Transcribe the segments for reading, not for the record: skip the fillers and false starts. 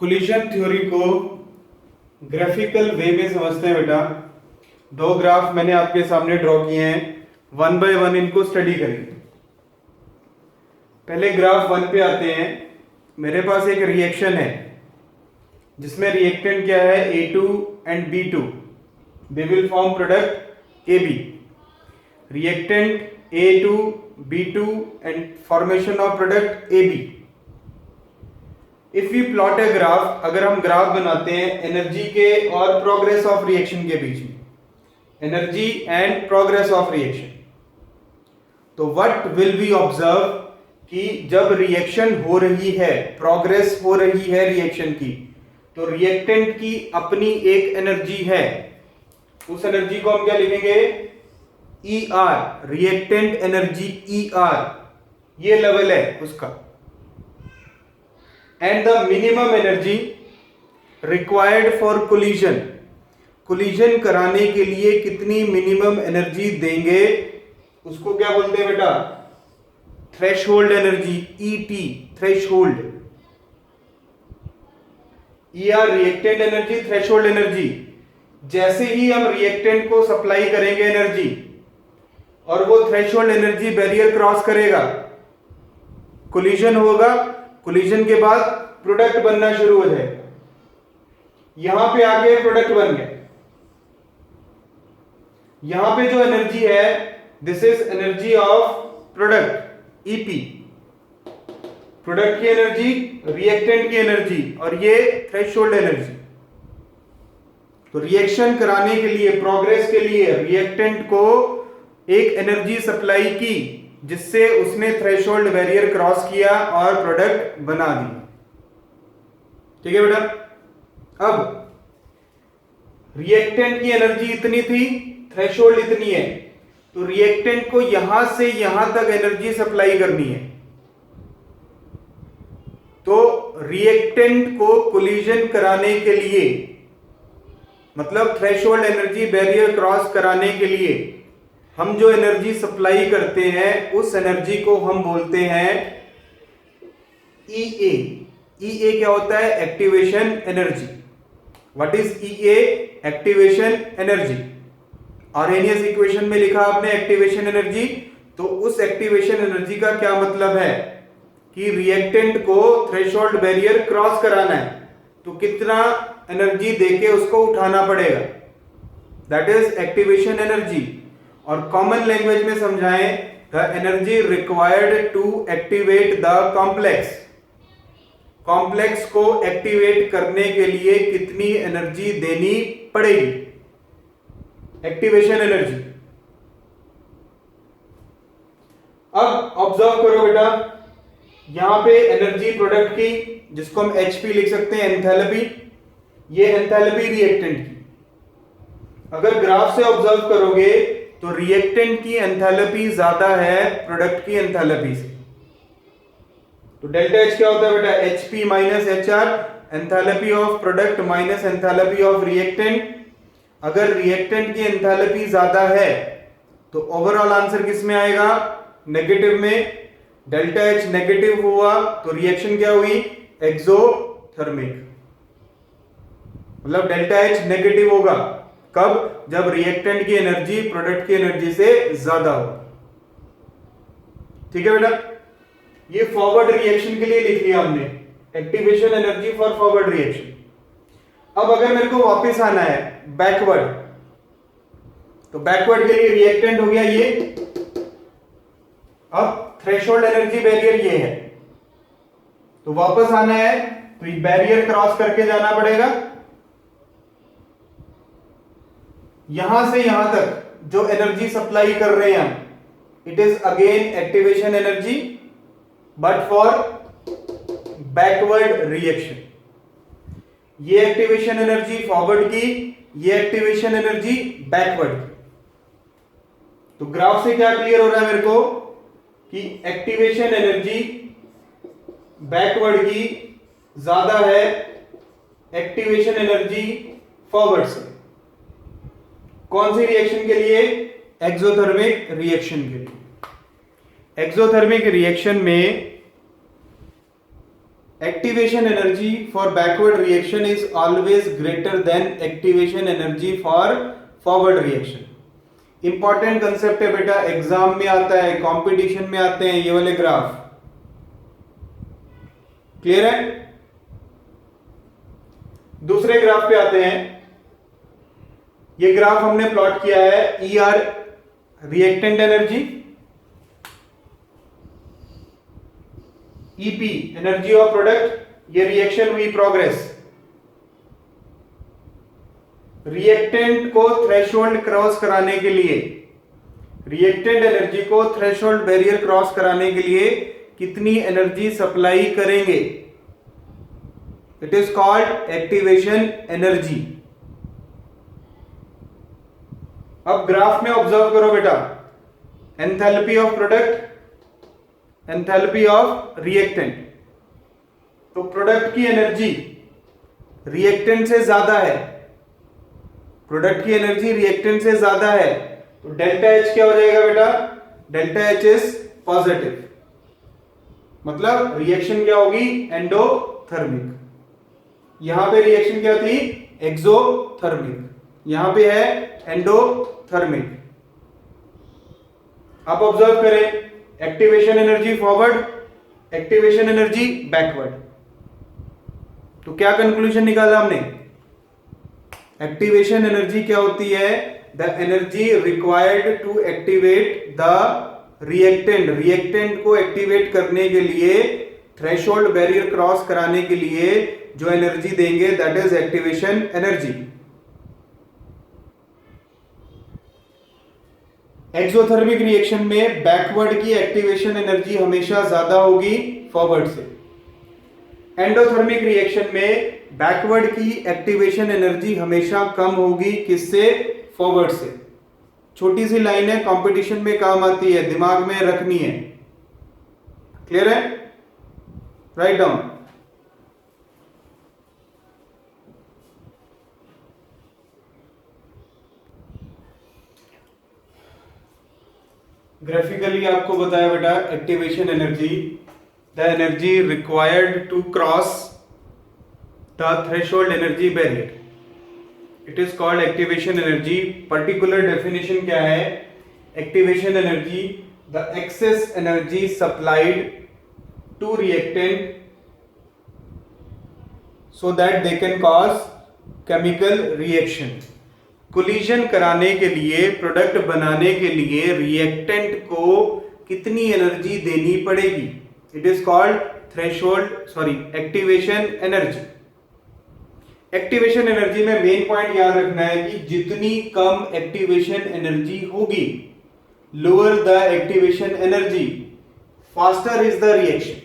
Collision theory को graphical वे में समझते हैं बेटा। दो ग्राफ मैंने आपके सामने ड्रॉ किए हैं, वन बाय वन इनको स्टडी करेंगे। पहले ग्राफ वन पे आते हैं। मेरे पास एक रिएक्शन है जिसमें रिएक्टेंट क्या है, A2 and B2, they will form product AB। Reactant A2 B2 and formation of product AB। If you plot a graph, अगर हम ग्राफ बनाते हैं एनर्जी के और प्रोग्रेस ऑफ रिएक्शन के बीच में, energy and progress of reaction, तो what will we observe कि जब रिएक्शन हो रही है, प्रोग्रेस हो रही है रिएक्शन की, तो रिएक्टेंट की अपनी एक एनर्जी है। उस एनर्जी को हम क्या लिखेंगे, ER, रिएक्टेंट एनर्जी ER, ये लेवल है उसका। And the minimum energy required for collision, collision कराने के लिए कितनी मिनिमम एनर्जी देंगे, उसको क्या बोलते हैं बेटा, threshold energy, ET, threshold. ER reactant energy, threshold energy. जैसे ही हम रिएक्टेंट को सप्लाई करेंगे एनर्जी और वो थ्रेशोल्ड एनर्जी बैरियर क्रॉस करेगा, कोलिजन होगा, कोलिजन के बाद प्रोडक्ट बनना शुरू हो जाएगा। यहां पे आके प्रोडक्ट बन गया। यहां पे जो एनर्जी है, this is energy of product, EP, product की एनर्जी, रिएक्टेंट की एनर्जी, और ये थ्रेशोल्ड एनर्जी। तो रिएक्शन कराने के लिए, प्रोग्रेस के लिए रिएक्टेंट को एक एनर्जी सप्लाई की जिससे उसने थ्रेशोल्ड बैरियर क्रॉस किया और प्रोडक्ट बना दिया। ठीक है बेटा। अब रिएक्टेंट की एनर्जी इतनी थी, थ्रेशोल्ड इतनी है, तो रिएक्टेंट को यहां से यहां तक एनर्जी सप्लाई करनी है। तो रिएक्टेंट को कोलिजन कराने के लिए, मतलब थ्रेशोल्ड एनर्जी बैरियर क्रॉस कराने के लिए हम जो एनर्जी सप्लाई करते हैं, उस एनर्जी को हम बोलते हैं EA। EA क्या होता है, activation energy. What is EA, activation energy. Arrhenius equation में लिखा आपने एक्टिवेशन एनर्जी, तो उस एक्टिवेशन एनर्जी का क्या मतलब है कि रिएक्टेंट को थ्रेशोल्ड बैरियर क्रॉस कराना है, तो कितना एनर्जी देके उसको उठाना पड़ेगा, दैट इज एक्टिवेशन एनर्जी। और कॉमन लैंग्वेज में समझाएं, the energy required to activate the complex, complex को एक्टिवेट करने के लिए कितनी एनर्जी देनी पड़ेगी, एक्टिवेशन एनर्जी। अब ऑब्जर्व करो बेटा, यहां पे एनर्जी प्रोडक्ट की, जिसको हम HP लिख सकते हैं, एंथैल्पी, ये एंथैल्पी रिएक्टेंट की। अगर ग्राफ से ऑब्जर्व करोगे तो रिएक्टेंट की एंथैल्पी ज्यादा है प्रोडक्ट की एंथैल्पी से। तो डेल्टा H क्या होता है बेटा, HP minus HR, enthalpy of product minus enthalpy of reactant. अगर रिएक्टेंट की एंथैल्पी ज्यादा है तो ओवरऑल आंसर किस में आएगा, नेगेटिव में। डेल्टा H नेगेटिव हुआ तो रिएक्शन क्या हुई, एक्सोथर्मिक। मतलब डेल्टा H नेगेटिव होगा कब, जब रिएक्टेंट की एनर्जी प्रोडक्ट की एनर्जी से ज्यादा हो। ठीक है बेटा, ये फॉरवर्ड रिएक्शन के लिए लिख लिया हमने, activation energy for forward reaction. अब अगर मेरे को वापस आना है बैकवर्ड, तो बैकवर्ड के लिए रिएक्टेंट हो गया ये, अब थ्रेशोल्ड एनर्जी बैरियर ये है, तो वापस आना है तो ये बैरियर क्रॉस करके जाना पड़ेगा। यहां से यहां तक जो एनर्जी सप्लाई कर रहे हैं हम, it is again activation energy but for backward reaction. ये एक्टिवेशन एनर्जी फॉरवर्ड की, ये एक्टिवेशन एनर्जी बैकवर्ड की। तो ग्राफ से क्या क्लियर हो रहा है मेरे को कि एक्टिवेशन एनर्जी बैकवर्ड की ज्यादा है एक्टिवेशन एनर्जी फॉरवर्ड से। कौन सी रिएक्शन के लिए, एक्सोथर्मिक रिएक्शन के लिए। एक्सोथर्मिक रिएक्शन में activation energy for backward reaction is always greater than activation energy for forward reaction. Important concept है बेटा, एग्जाम में आता है, कंपटीशन में आते हैं ये वाले ग्राफ। क्लियर है? दूसरे ग्राफ पे आते हैं। ये ग्राफ हमने प्लॉट किया है ER reactant energy, EP energy of product, ये रिएक्शन हुई प्रोग्रेस। रिएक्टेंट को थ्रेशोल्ड क्रॉस कराने के लिए, रिएक्टेंट एनर्जी को थ्रेशोल्ड बैरियर क्रॉस कराने के लिए कितनी एनर्जी सप्लाई करेंगे? It is called activation energy. अब ग्राफ में ऑब्जर्व करो बेटा, enthalpy of product, enthalpy of reactant. तो प्रोडक्ट की एनर्जी रिएक्टेंट से ज्यादा है, प्रोडक्ट की एनर्जी रिएक्टेंट से ज्यादा है, तो डेल्टा H क्या हो जाएगा बेटा? डेल्टा H इज पॉजिटिव, मतलब रिएक्शन क्या होगी? एंडोथर्मिक। यहां पे रिएक्शन क्या थी? एक्सोथर्मिक, यहां पे है एंडोथर्मिक। आप ऑब्जर्व करें, activation energy forward, activation energy backward. तो क्या कंक्लूजन निकाला हमने? एक्टिवेशन एनर्जी क्या होती है? The energy required to activate the reactant, reactant को एक्टिवेट करने के लिए, थ्रेशोल्ड बैरियर क्रॉस कराने के लिए जो एनर्जी देंगे, that is activation energy. Exothermic reaction में बैकवर्ड की एक्टिवेशन एनर्जी हमेशा ज्यादा होगी फॉरवर्ड से। एंडोथर्मिक रिएक्शन में बैकवर्ड की एक्टिवेशन एनर्जी हमेशा कम होगी, किससे? फॉरवर्ड से। छोटी सी लाइन है, कंपटीशन में काम आती है, दिमाग में रखनी है। क्लियर है? Write down. ग्राफिकली आपको बताया बेटा, activation energy, the energy required to cross the threshold energy barrier, it is called activation energy. Particular definition क्या है? Activation energy, the excess energy supplied to reactant so that they can cause chemical reaction। Collision कराने के लिए, product बनाने के लिए reactant को कितनी एनर्जी देनी पड़ेगी? It is called activation energy. Activation energy में मेन पॉइंट याद रखना है कि जितनी कम एक्टिवेशन एनर्जी होगी, lower the activation energy, faster is the reaction.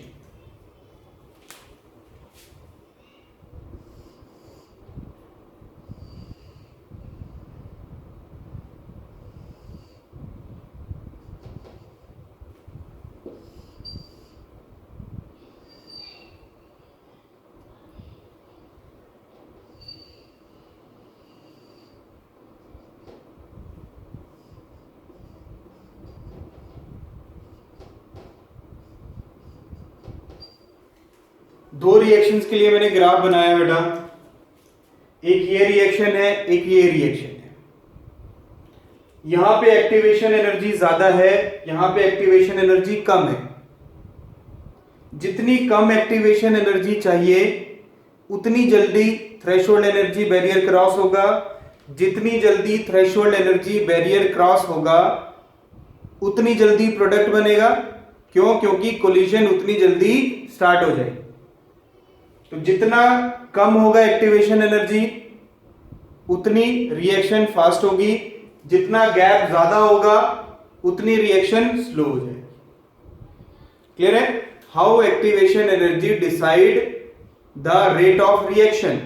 दो रिएक्शंस के लिए मैंने ग्राफ बनाया बेटा, एक ये रिएक्शन है, एक ये रिएक्शन है। यहां पे एक्टिवेशन एनर्जी ज्यादा है, यहां पे एक्टिवेशन एनर्जी कम है। जितनी कम एक्टिवेशन एनर्जी चाहिए उतनी जल्दी थ्रेशोल्ड एनर्जी बैरियर क्रॉस होगा। जितनी जल्दी थ्रेशोल्ड एनर्जी बैरियर क्रॉस होगा उतनी जल्दी प्रोडक्ट बनेगा। क्यों? क्योंकि कोलिजन उतनी जल्दी स्टार्ट हो जाएगी। तो जितना कम होगा एक्टिवेशन एनर्जी उतनी रिएक्शन फास्ट होगी, जितना गैप ज्यादा होगा उतनी रिएक्शन स्लो हो जाएगी। क्लियर है? How activation energy decide the rate of reaction?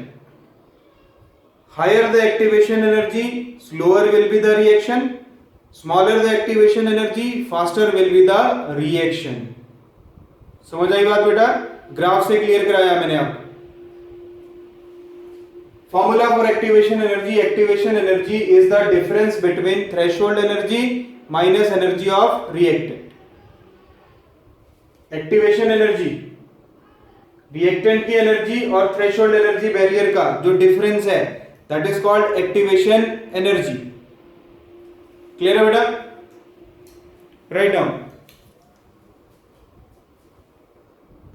Higher the activation energy, slower will be the reaction, smaller the activation energy, faster will be the reaction. समझ आई बात बेटा? ग्राफ से क्लियर कराया मैंने आपको। Formula for activation energy, activation energy is the difference between threshold energy minus energy of reactant. Activation energy reactant की energy और थ्रेशोल्ड एनर्जी बैरियर का जो डिफरेंस है that is called activation energy. Clear है बेटा? Write down.